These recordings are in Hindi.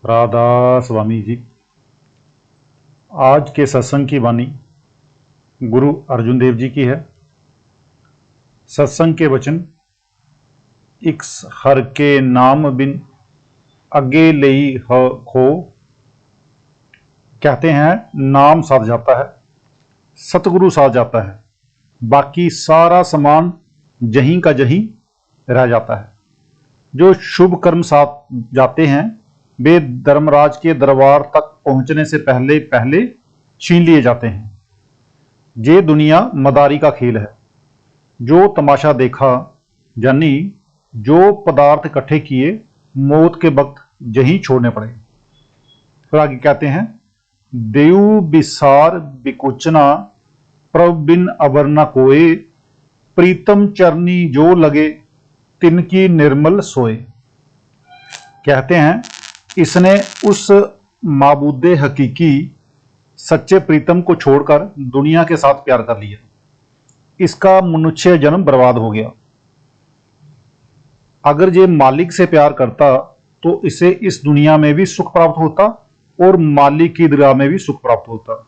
राधा स्वामी जी। आज के सत्संग की वाणी गुरु अर्जुन देव जी की है। सत्संग के वचन, इक्स हर के नाम बिन अगे लई ह खो। कहते हैं नाम साध जाता है, सतगुरु साध जाता है, बाकी सारा सामान जहीं का जहीं रह जाता है। जो शुभ कर्म साथ जाते हैं वे धर्मराज के दरबार तक पहुंचने से पहले पहले छीन लिए जाते हैं। ये दुनिया मदारी का खेल है। जो तमाशा देखा, यानी जो पदार्थ इकट्ठे किए, मौत के वक्त यहीं छोड़ने पड़े। फिर आगे कहते हैं, देव बिसार बिकुचना प्रभ बिन अबर न कोय, प्रीतम चरनी जो लगे तिनकी निर्मल सोए। कहते हैं इसने उस माबूदे हकीकी सच्चे प्रीतम को छोड़कर दुनिया के साथ प्यार कर लिया। इसका मनुष्य जन्म बर्बाद हो गया। अगर ये मालिक से प्यार करता तो इसे इस दुनिया में भी सुख प्राप्त होता और मालिक की दरगाह में भी सुख प्राप्त होता।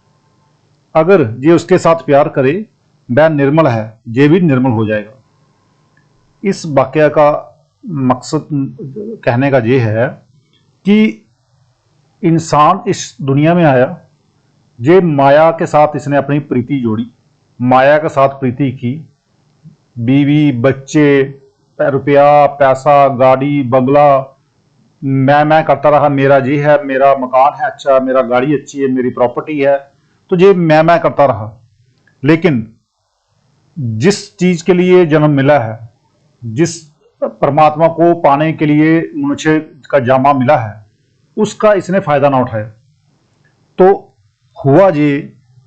अगर ये उसके साथ प्यार करे, वह निर्मल है, ये भी निर्मल हो जाएगा। इस वाक्य का मकसद कहने का ये है कि इंसान इस दुनिया में आया, ये माया के साथ इसने अपनी प्रीति जोड़ी, माया के साथ प्रीति की। बीवी, बच्चे, रुपया, पैसा, गाड़ी, बंगला, मैं करता रहा, मेरा जी है, मेरा मकान है अच्छा, मेरा गाड़ी अच्छी है, मेरी प्रॉपर्टी है, तो ये मैं करता रहा। लेकिन जिस चीज के लिए जन्म मिला है, जिस परमात्मा को पाने के लिए मनुष्य का जामा मिला है, उसका इसने फायदा ना उठाया। तो हुआ ये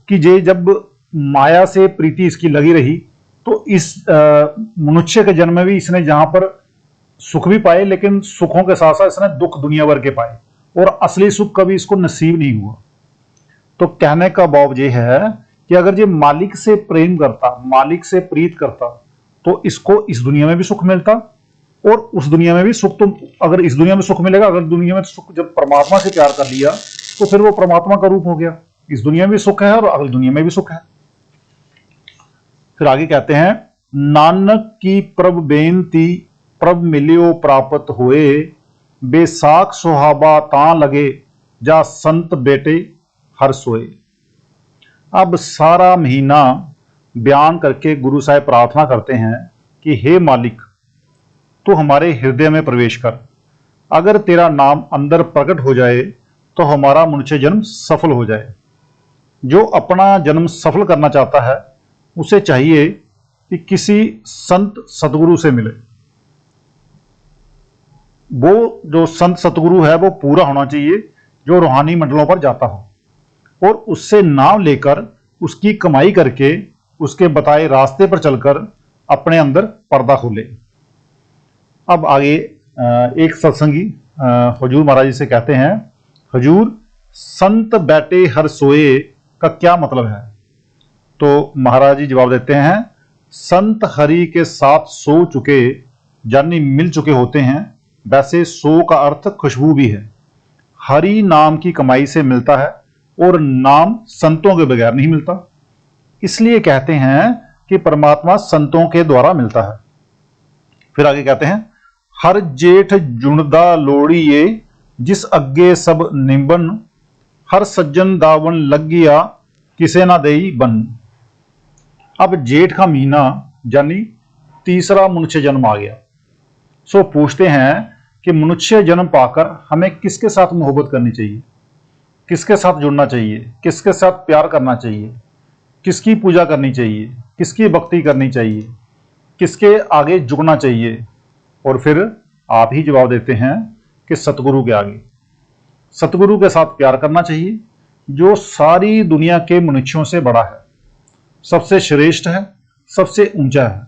कि ये जब माया से प्रीति इसकी लगी रही तो इस मनुष्य के जन्म में भी इसने जहां पर सुख भी पाए, लेकिन सुखों के साथ साथ इसने दुख दुनिया भर के पाए और असली सुख कभी इसको नसीब नहीं हुआ। तो कहने का भाव ये है कि अगर ये मालिक से प्रेम करता, मालिक से प्रीत करता, तो इसको इस दुनिया में भी सुख मिलता और उस दुनिया में भी सुख। तो अगर इस दुनिया में सुख मिलेगा, अगर दुनिया में सुख जब परमात्मा से प्यार कर लिया तो फिर वो परमात्मा का रूप हो गया। इस दुनिया में भी सुख है और अगली दुनिया में भी सुख है। फिर आगे कहते हैं, नानक की प्रभ बेनती प्रभ मिलियो प्राप्त होए, बेसाख सुहाबा तां लगे जा संत बेटे हर सोए। अब सारा महीना बयान करके गुरु साहब प्रार्थना करते हैं कि हे मालिक, तू हमारे हृदय में प्रवेश कर। अगर तेरा नाम अंदर प्रकट हो जाए तो हमारा मनुष्य जन्म सफल हो जाए। जो अपना जन्म सफल करना चाहता है उसे चाहिए कि किसी संत सतगुरु से मिले। वो जो संत सतगुरु है वो पूरा होना चाहिए, जो रूहानी मंडलों पर जाता हो, और उससे नाम लेकर उसकी कमाई करके उसके बताए रास्ते पर चलकर अपने अंदर पर्दा खोले। अब आगे एक सत्संगी हुजूर महाराज जी से कहते हैं, हुजूर संत बैठे हर सोए का क्या मतलब है? तो महाराज जी जवाब देते हैं, संत हरि के साथ सो चुके यानी मिल चुके होते हैं। वैसे सो का अर्थ खुशबू भी है। हरि नाम की कमाई से मिलता है और नाम संतों के बगैर नहीं मिलता। इसलिए कहते हैं कि परमात्मा संतों के द्वारा मिलता है। फिर आगे कहते हैं, हर जेठ जुणदा लोड़िए जिस अग्गे सब निंबन, हर सज्जन दावन लग गया किसे ना देई बन। अब जेठ का महीना यानी तीसरा मनुष्य जन्म आ गया। सो पूछते हैं कि मनुष्य जन्म पाकर हमें किसके साथ मोहब्बत करनी चाहिए, किसके साथ जुड़ना चाहिए, किसके साथ प्यार करना चाहिए, किसकी पूजा करनी चाहिए, किसकी भक्ति करनी चाहिए, किसके आगे झुकना चाहिए? और फिर आप ही जवाब देते हैं कि सतगुरु के आगे। सतगुरु के साथ प्यार करना चाहिए, जो सारी दुनिया के मनुष्यों से बड़ा है, सबसे श्रेष्ठ है, सबसे ऊंचा है।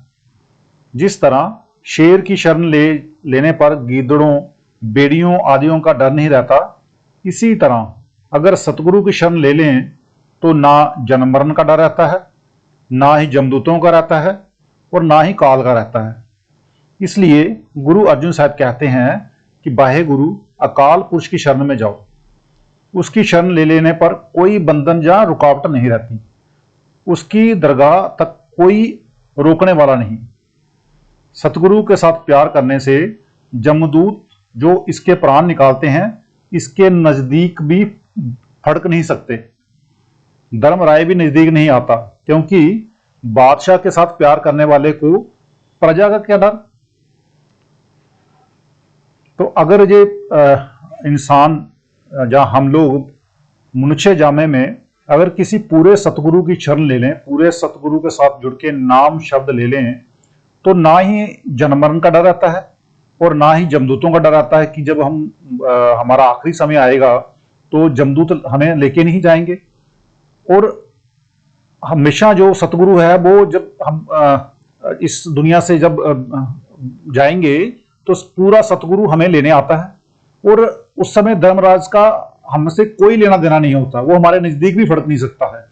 जिस तरह शेर की शरण लेने पर गीदड़ों, बेड़ियों आदियों का डर नहीं रहता, इसी तरह अगर सतगुरु की शरण ले लें तो ना जन्म मरण का डर रहता है, ना ही जमदूतों का रहता है और ना ही काल का रहता है। इसलिए गुरु अर्जुन साहब कहते हैं कि बाहे गुरु अकाल पुरुष की शरण में जाओ। उसकी शरण ले लेने पर कोई बंधन या रुकावट नहीं रहती, उसकी दरगाह तक कोई रोकने वाला नहीं। सतगुरु के साथ प्यार करने से जमदूत जो इसके प्राण निकालते हैं, इसके नजदीक भी फड़क नहीं सकते। धर्मराय भी नजदीक नहीं आता, क्योंकि बादशाह के साथ प्यार करने वाले को प्रजा का क्या डर। तो अगर ये इंसान जहाँ हम लोग मनुष्य जामे में अगर किसी पूरे सतगुरु की शरण ले लें, पूरे सतगुरु के साथ जुड़ के नाम शब्द ले लें, तो ना ही जन्म मरण का डर रहता है और ना ही जमदूतों का डर आता है कि जब हम हमारा आखिरी समय आएगा तो जमदूत हमें लेके नहीं जाएंगे। और हमेशा जो सतगुरु है वो जब हम इस दुनिया से जब जाएंगे तो पूरा सतगुरु हमें लेने आता है, और उस समय धर्मराज का हमसे कोई लेना देना नहीं होता, वो हमारे नजदीक भी फड़क नहीं सकता है।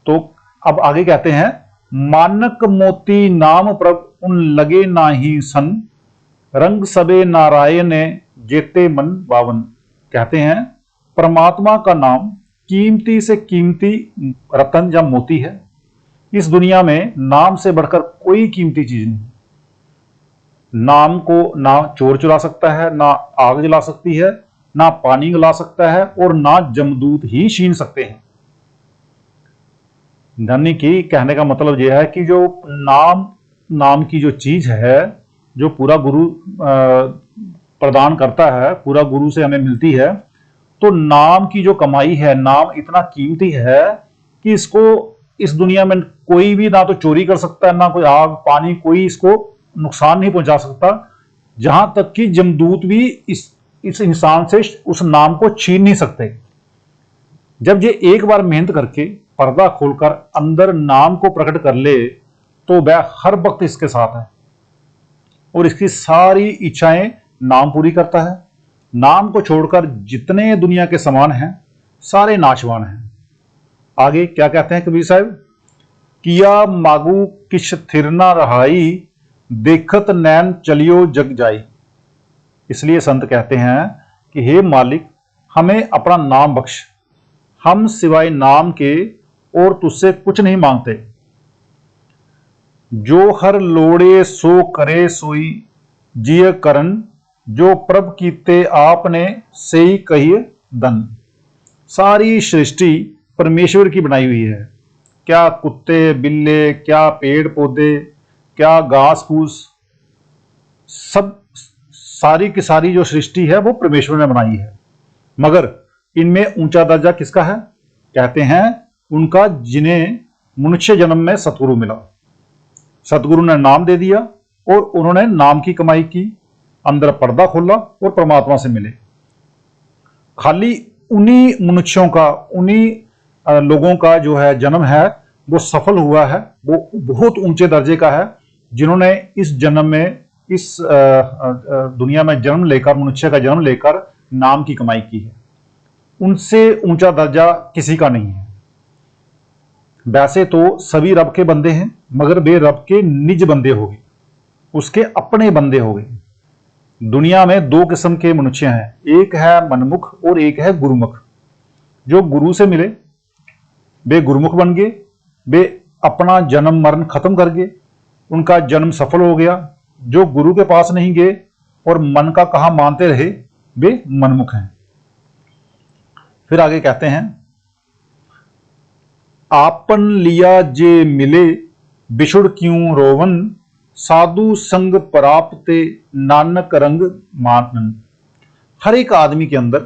तो अब आगे कहते हैं, मानक मोती नाम प्रभ उन लगे नाही सन, रंग सबे नारायण जेते मन बावन। कहते हैं परमात्मा का नाम कीमती से कीमती रतन या मोती है। इस दुनिया में नाम से बढ़कर कोई कीमती चीज नहीं। नाम को ना चोर चुरा सकता है, ना आग जला सकती है, ना पानी गला सकता है, और ना जमदूत ही छीन सकते हैं। यानी कि कहने का मतलब यह है कि जो नाम की जो चीज है, जो पूरा गुरु प्रदान करता है, पूरा गुरु से हमें मिलती है, तो नाम की जो कमाई है, नाम इतना कीमती है कि इसको इस दुनिया में कोई भी ना तो चोरी कर सकता है, ना कोई आग पानी कोई इसको नुकसान नहीं पहुंचा सकता। जहां तक कि जमदूत भी इस इंसान से उस नाम को छीन नहीं सकते। जब ये एक बार मेहनत करके पर्दा खोलकर अंदर नाम को प्रकट कर ले, तो वह हर वक्त इसके साथ है और इसकी सारी इच्छाएं नाम पूरी करता है। नाम को छोड़कर जितने दुनिया के समान हैं, सारे नाशवान हैं। आगे क्या कहते हैं कबीर साहब, किया मागू किश थिर ना रहाई, देखत नैन चलियो जग जाई। इसलिए संत कहते हैं कि हे मालिक, हमें अपना नाम बख्श, हम सिवाय नाम के और तुझसे कुछ नहीं मांगते। जो हर लोड़े सो करे सोई, जिय करन जो प्रभ कीते आपने से ही कहिए धन। सारी सृष्टि परमेश्वर की बनाई हुई है। क्या कुत्ते बिल्ले, क्या पेड़ पौधे, क्या घास फूस, सब सारी की सारी जो सृष्टि है वो परमेश्वर ने बनाई है। मगर इनमें ऊंचा दर्जा किसका है? कहते हैं उनका जिन्हें मनुष्य जन्म में सतगुरु मिला। सतगुरु ने नाम दे दिया और उन्होंने नाम की कमाई की, अंदर पर्दा खोला और परमात्मा से मिले। खाली उन्हीं मनुष्यों का, उन्हीं लोगों का जो है जन्म है वो सफल हुआ है, वो बहुत ऊंचे दर्जे का है, जिन्होंने इस जन्म में, इस दुनिया में जन्म लेकर, मनुष्य का जन्म लेकर नाम की कमाई की है। उनसे ऊंचा दर्जा किसी का नहीं है। वैसे तो सभी रब के बंदे हैं, मगर वे रब के निज बंदे हो गए, उसके अपने बंदे हो गए। दुनिया में दो किस्म के मनुष्य हैं, एक है मनमुख और एक है गुरुमुख। जो गुरु से मिले वे गुरुमुख बन गए, वे अपना जन्म मरण खत्म कर गए, उनका जन्म सफल हो गया। जो गुरु के पास नहीं गए और मन का कहा मानते रहे, वे मनमुख हैं। फिर आगे कहते हैं, आपन लिया जे मिले बिछुड़ क्यों रोवन, साधु संग प्राप्ते नानक रंग मानन। हर एक आदमी के अंदर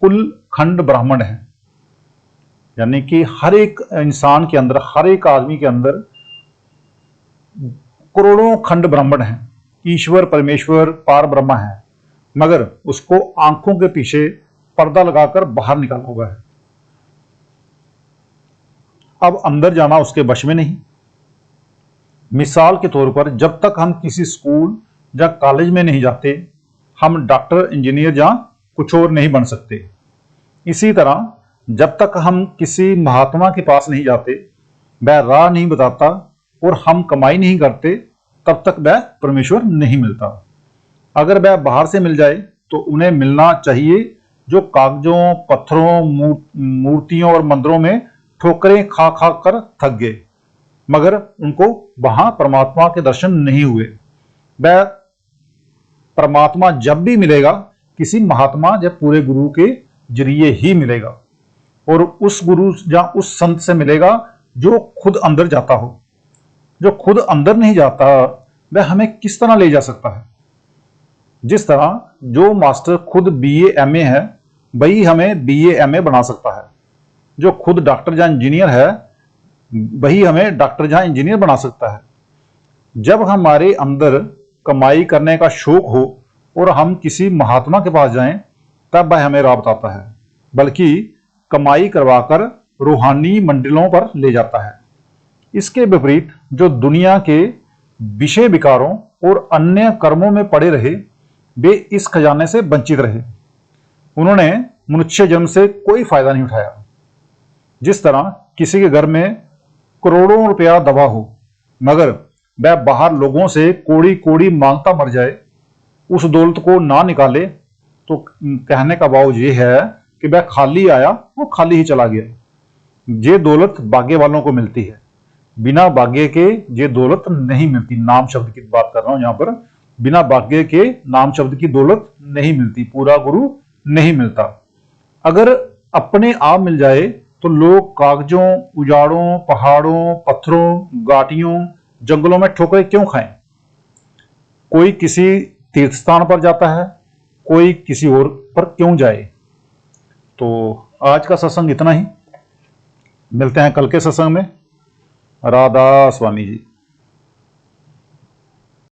कुल खंड ब्राह्मण है, यानी कि हर एक इंसान के अंदर, हर एक आदमी के अंदर करोड़ों खंड ब्राह्मण हैं। ईश्वर परमेश्वर पार ब्रह्मा है, मगर उसको आंखों के पीछे पर्दा लगाकर बाहर निकाला हुआ है। अब अंदर जाना उसके वश में नहीं। मिसाल के तौर पर, जब तक हम किसी स्कूल या कॉलेज में नहीं जाते, हम डॉक्टर, इंजीनियर या कुछ और नहीं बन सकते। इसी तरह जब तक हम किसी महात्मा के पास नहीं जाते, वह राह नहीं बताता और हम कमाई नहीं करते, तब तक वह परमेश्वर नहीं मिलता। अगर वह बाहर से मिल जाए तो उन्हें मिलना चाहिए जो कागजों, पत्थरों, मूर्तियों और मंदिरों में ठोकरें खा खा कर थक गए, मगर उनको वहां परमात्मा के दर्शन नहीं हुए। वह परमात्मा जब भी मिलेगा किसी महात्मा या पूरे गुरु के जरिए ही मिलेगा, और उस गुरु या उस संत से मिलेगा जो खुद अंदर जाता हो। जो खुद अंदर नहीं जाता वह हमें किस तरह ले जा सकता है? जिस तरह जो मास्टर खुद बीए एमए है वही हमें बीए एमए बना सकता है, जो खुद डॉक्टर या इंजीनियर है वही हमें डॉक्टर या इंजीनियर बना सकता है। जब हमारे अंदर कमाई करने का शौक हो और हम किसी महात्मा के पास जाएं तब वह हमें राह बताता है, बल्कि कमाई करवाकर रूहानी मंडिलों पर ले जाता है। इसके विपरीत जो दुनिया के विषय विकारों और अन्य कर्मों में पड़े रहे वे इस खजाने से वंचित रहे। उन्होंने मनुष्य जन्म से कोई फायदा नहीं उठाया। जिस तरह किसी के घर में करोड़ों रुपया दबा हो मगर वह बाहर लोगों से कोड़ी कोड़ी मांगता मर जाए, उस दौलत को ना निकाले, तो कहने का भाव ये है कि वह खाली आया वो खाली ही चला गया। ये दौलत भाग्य वालों को मिलती है, बिना भाग्य के ये दौलत नहीं मिलती। नाम शब्द की बात कर रहा हूं यहां पर, बिना भाग्य के नाम शब्द की दौलत नहीं मिलती, पूरा गुरु नहीं मिलता। अगर अपने आप मिल जाए तो लोग कागजों, उजाड़ों, पहाड़ों, पत्थरों, घाटियों, जंगलों में ठोकरें क्यों खाएं? कोई किसी तीर्थ स्थान पर जाता है, कोई किसी और पर क्यों जाए? तो आज का सत्संग इतना ही, मिलते हैं कल के सत्संग में। राधा स्वामी जी।